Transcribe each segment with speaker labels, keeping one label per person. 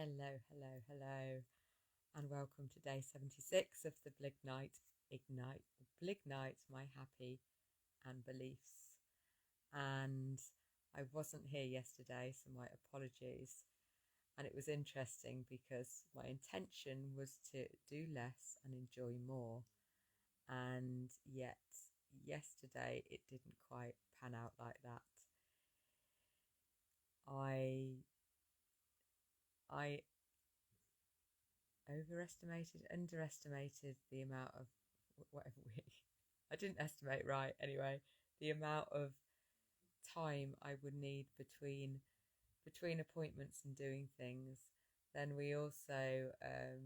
Speaker 1: Hello, and welcome to day 76 of the Blignite My Happy and Beliefs. And I wasn't here yesterday, so my apologies. And it was interesting because my intention was to do less and enjoy more. And yet, yesterday it didn't quite pan out like that. I underestimated the amount of I didn't estimate right anyway, the amount of time I would need between appointments and doing things. Then we also, I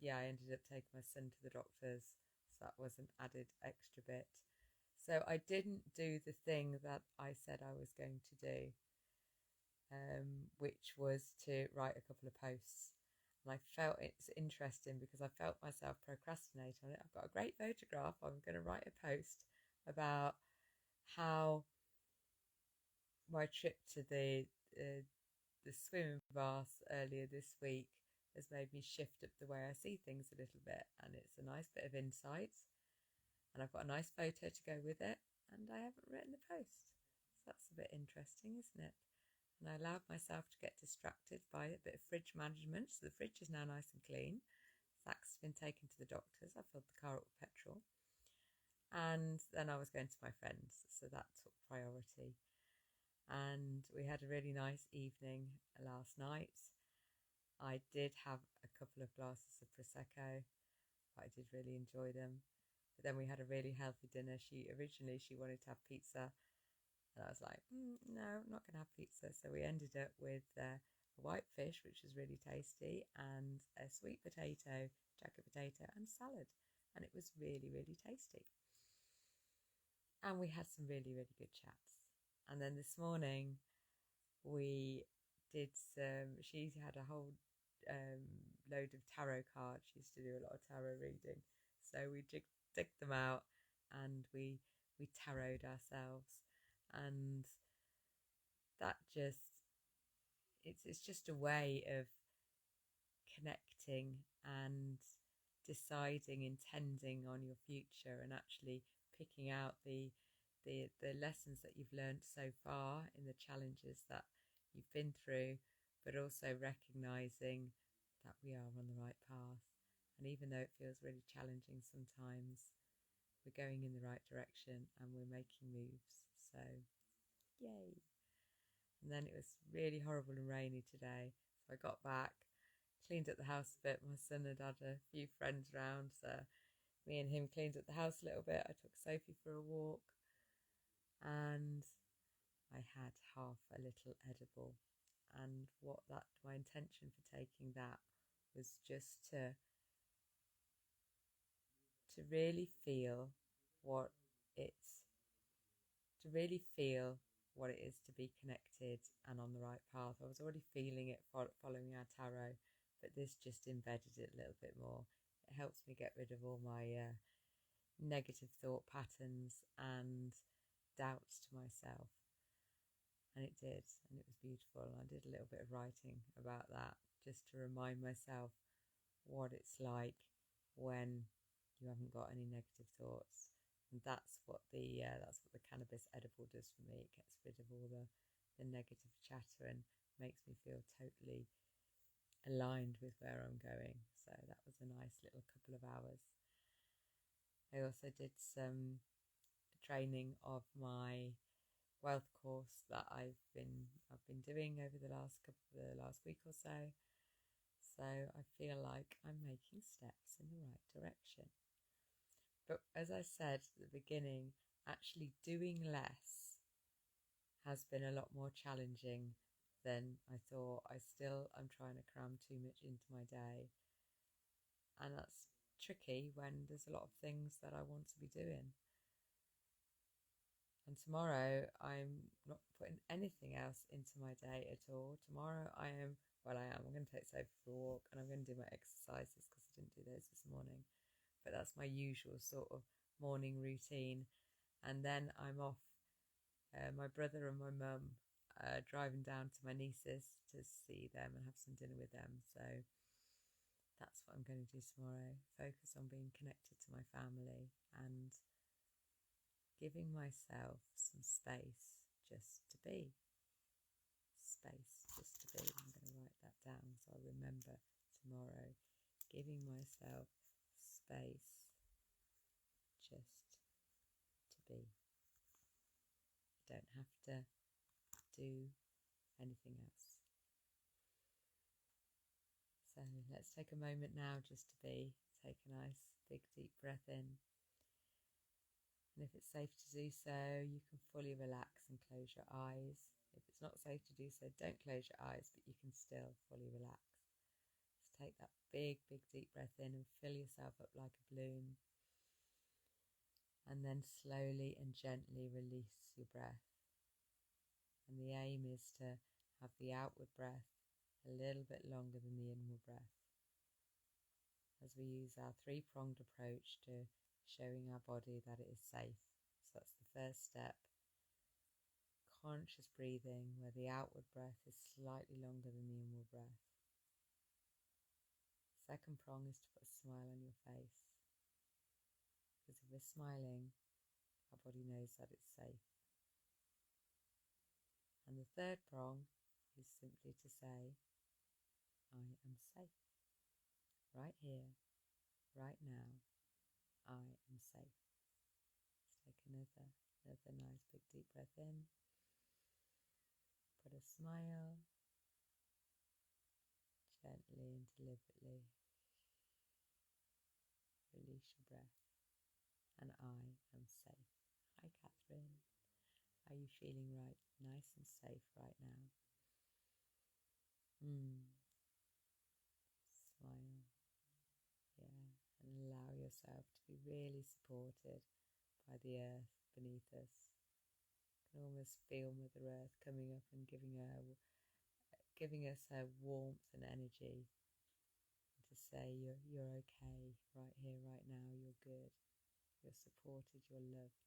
Speaker 1: ended up taking my son to the doctor's, so that was an added extra bit. So I didn't do the thing that I said I was going to do, which was to write a couple of posts. And I felt it's interesting because I felt myself procrastinate on it. I've got a great photograph. I'm going to write a post about how my trip to the swimming bath earlier this week has made me shift up the way I see things a little bit, and it's a nice bit of insight. And I've got a nice photo to go with it, and I haven't written the post. So that's a bit interesting, isn't it? And I allowed myself to get distracted by a bit of fridge management. So the fridge is now nice and clean. Zach's been taken to the doctor's. I filled the car up with petrol. And then I was going to my friends, so that took priority. And we had a really nice evening last night. I did have a couple of glasses of Prosecco, but I did really enjoy them. But then we had a really healthy dinner. She wanted to have pizza, and I was like, no, I'm not going to have pizza. So we ended up with a white fish, which was really tasty, and a sweet potato, jacket potato, and salad. And it was really, really tasty. And we had some really, really good chats. And then this morning, we did she had a whole load of tarot cards. She used to do a lot of tarot reading. So we dig them out and we tarot ourselves. And that it's just a way of connecting and deciding, intending on your future, and actually picking out the lessons that you've learned so far in the challenges that you've been through, but also recognizing that we are on the right path. And even though it feels really challenging sometimes, we're going in the right direction and we're making moves. So yay. And then it was really horrible and rainy today, so I got back, cleaned up the house a bit. My son had had a few friends round, so me and him cleaned up the house a little bit. I took Sophie for a walk, and I had half a little edible. And my intention for taking that was just to really feel what it's what it is to be connected and on the right path. I was already feeling it following our tarot, but this just embedded it a little bit more. It helps me get rid of all my negative thought patterns and doubts to myself. And it did, and it was beautiful. And I did a little bit of writing about that, just to remind myself what it's like when you haven't got any negative thoughts. And that's what the cannabis edible does for me. It gets rid of all the negative chatter and makes me feel totally aligned with where I'm going. So that was a nice little couple of hours. I also did some training of my wealth course that I've been doing over the last week or so. So I feel like I'm making steps in the right direction. But as I said at the beginning, actually doing less has been a lot more challenging than I thought. I'm trying to cram too much into my day, and that's tricky when there's a lot of things that I want to be doing. And tomorrow I'm not putting anything else into my day at all. Tomorrow I'm going to take Sophie for a walk, and I'm going to do my exercises because I didn't do those this morning. But that's my usual sort of morning routine. And then I'm off. My brother and my mum driving down to my nieces to see them and have some dinner with them. So that's what I'm going to do tomorrow. Focus on being connected to my family and giving myself some space just to be. Space just to be. I'm going to write that down so I remember tomorrow. Giving myself space just to be. You don't have to do anything else. So let's take a moment now just to be. Take a nice big deep breath in. And if it's safe to do so, you can fully relax and close your eyes. If it's not safe to do so, don't close your eyes, but you can still fully relax. So take that big deep breath in and fill yourself up like a balloon. And then slowly and gently release your breath. And the aim is to have the outward breath a little bit longer than the inward breath, as we use our three-pronged approach to showing our body that it is safe. So that's the first step. Conscious breathing, where the outward breath is slightly longer than the inward breath. Second prong is to put a smile on your face, because if we're smiling, our body knows that it's safe. And the third prong is simply to say, I am safe. Right here, right now, I am safe. Let's take another nice big deep breath in. Put a smile, gently and deliberately. Release your breath. And I am safe. Hi, Catherine. Are you feeling nice and safe right now? Smile. Yeah. And allow yourself to be really supported by the earth beneath us. You can almost feel Mother Earth coming up and giving us her warmth and energy. And to say you're okay right here, right now. You're good. You're supported. You're loved.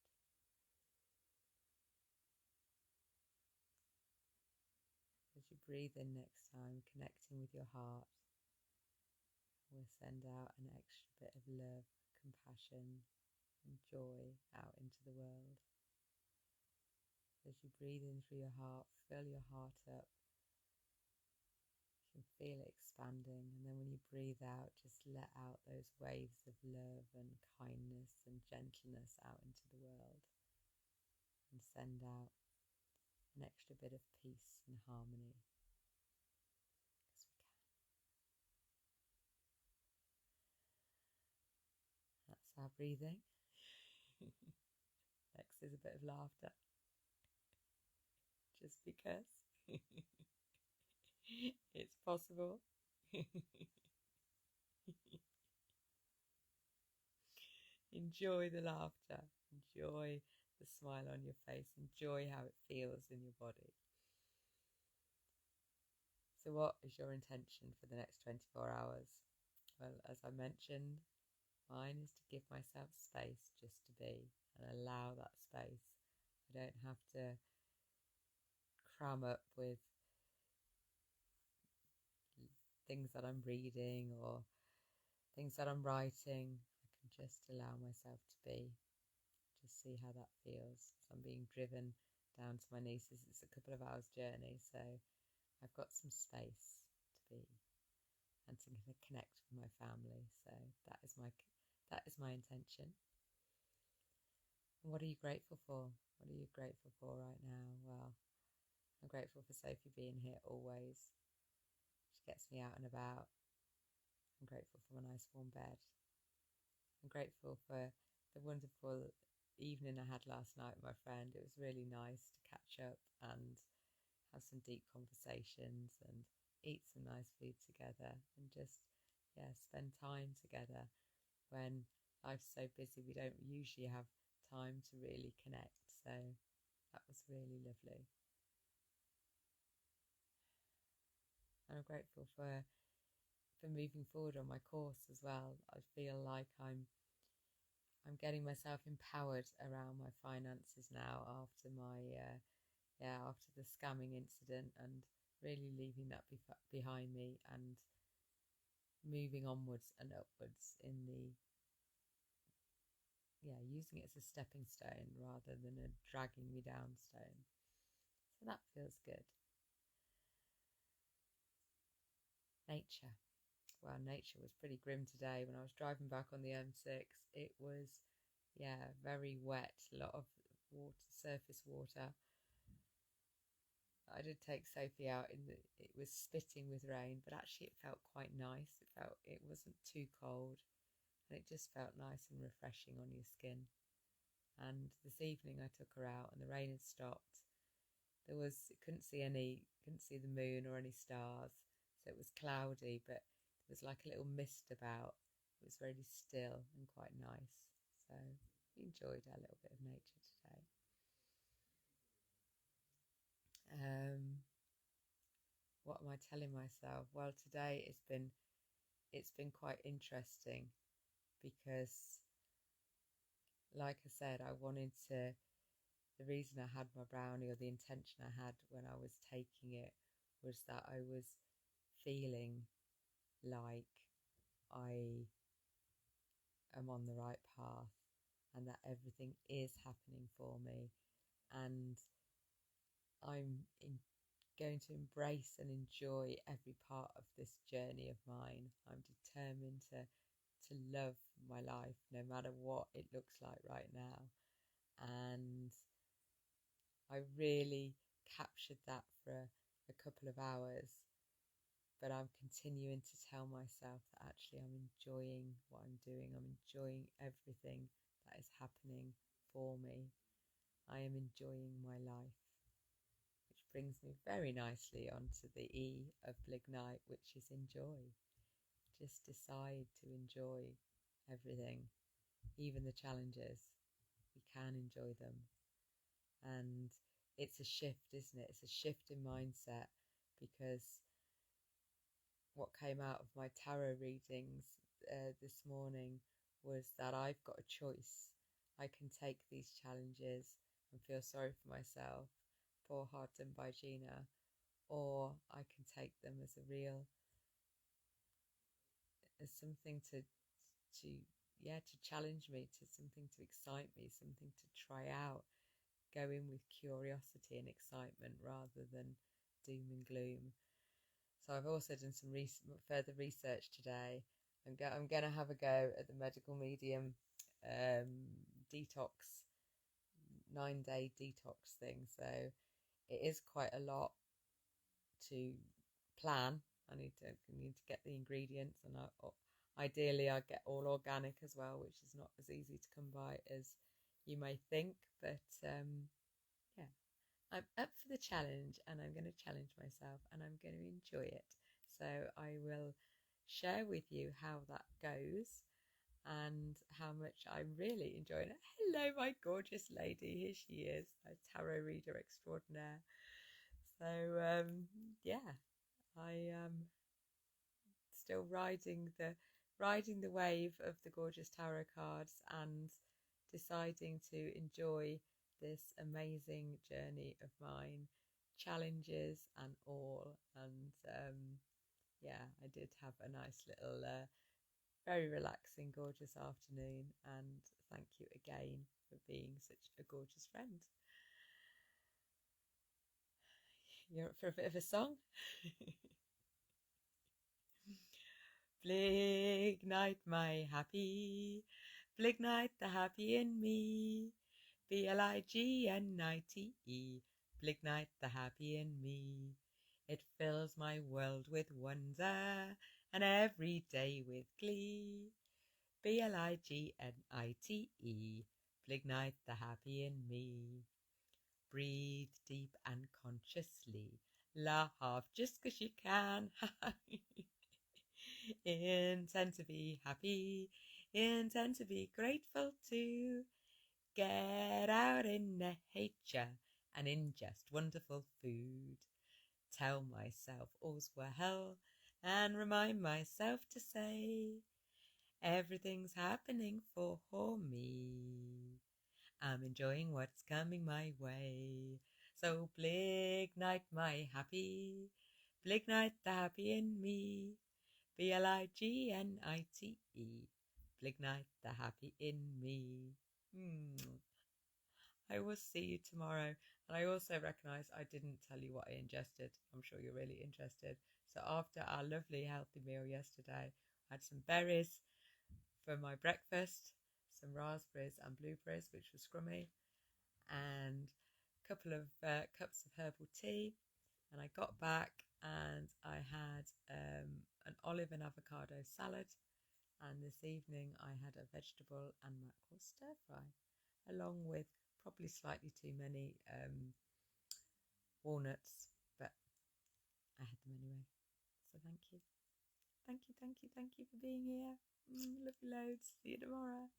Speaker 1: As you breathe in next time, connecting with your heart, we'll send out an extra bit of love, compassion and joy out into the world. As you breathe in through your heart, fill your heart up. You can feel it expanding, and then when you breathe out, just let out those waves of love and kindness and gentleness out into the world, and send out an extra bit of peace and harmony. Because we can. That's our breathing. Next is a bit of laughter. Just because it's possible. Enjoy the laughter. Enjoy the smile on your face. Enjoy how it feels in your body. So what is your intention for the next 24 hours? Well, as I mentioned, mine is to give myself space just to be and allow that space. I don't have to cram up with things that I'm reading or things that I'm writing. I can just allow myself to be, just see how that feels. So I'm being driven down to my nieces. It's a couple of hours journey, so I've got some space to be and to connect with my family. So that is my intention. And what are you grateful for? What are you grateful for right now? Well, I'm grateful for Sophie being here always. She gets me out and about. I'm grateful for my nice warm bed. I'm grateful for the wonderful evening I had last night with my friend. It was really nice to catch up and have some deep conversations and eat some nice food together and just spend time together. When life's so busy, we don't usually have time to really connect. So that was really lovely. And I'm grateful for moving forward on my course as well. I feel like I'm getting myself empowered around my finances now after my after the scamming incident, and really leaving that behind me and moving onwards and upwards in the using it as a stepping stone rather than a dragging me down stone. So that feels good. Nature. Well, nature was pretty grim today. When I was driving back on the M6, it was, very wet, a lot of water, surface water. I did take Sophie out it was spitting with rain, but actually it felt quite nice. It wasn't too cold, and it just felt nice and refreshing on your skin. And this evening I took her out and the rain had stopped. Couldn't see the moon or any stars, so it was cloudy, but there was like a little mist about. It was really still and quite nice. So we enjoyed our little bit of nature today. What am I telling myself? Well, today it's been quite interesting because, like I said, the reason I had my brownie, or the intention I had when I was taking it, was that I was feeling like I am on the right path and that everything is happening for me, and I'm going to embrace and enjoy every part of this journey of mine. I'm determined to love my life no matter what it looks like right now, and I really captured that for a couple of hours, but I'm continuing to tell myself that actually I'm enjoying what I'm doing. I'm enjoying everything that is happening for me. I am enjoying my life, which brings me very nicely onto the E of Blignite, which is enjoy. Just decide to enjoy everything, even the challenges. We can enjoy them. And it's a shift, isn't it? It's a shift in mindset, because what came out of my tarot readings this morning was that I've got a choice. I can take these challenges and feel sorry for myself, Poor Heart done by Gina, or I can take them as something to challenge me, to something to excite me, something to try out. Go in with curiosity and excitement rather than doom and gloom. So I've also done some further research today. I'm going to have a go at the medical medium detox, 9-day detox thing. So it is quite a lot to plan. I need to get the ingredients, and ideally I get all organic as well, which is not as easy to come by as you may think. But I'm up for the challenge, and I'm going to challenge myself, and I'm going to enjoy it. So I will share with you how that goes and how much I'm really enjoying it. Hello, my gorgeous lady. Here she is, a tarot reader extraordinaire. So I am still riding the wave of the gorgeous tarot cards and deciding to enjoy this amazing journey of mine, challenges and all. And I did have a nice little very relaxing, gorgeous afternoon, and thank you again for being such a gorgeous friend. You're up for a bit of a song? Blignite my happy, Blignite the happy in me, Blignite, Blignite the happy in me. It fills my world with wonder and every day with glee. Blignite, Blignite the happy in me. Breathe deep and consciously, laugh just 'cause you can. Intend to be happy, intend to be grateful too. Get out in nature and ingest wonderful food. Tell myself all's well and remind myself to say everything's happening for me. I'm enjoying what's coming my way. So blignite my happy, blignite the happy in me, Blignite, blignite the happy in me. I will see you tomorrow. And I also recognise I didn't tell you what I ingested. I'm sure you're really interested. So after our lovely healthy meal yesterday, I had some berries for my breakfast, some raspberries and blueberries, which was scrummy, and a couple of cups of herbal tea. And I got back and I had an olive and avocado salad. And this evening I had a vegetable and mackerel stir fry, along with probably slightly too many walnuts, but I had them anyway. So thank you. Thank you, thank you, thank you for being here. Love you loads. See you tomorrow.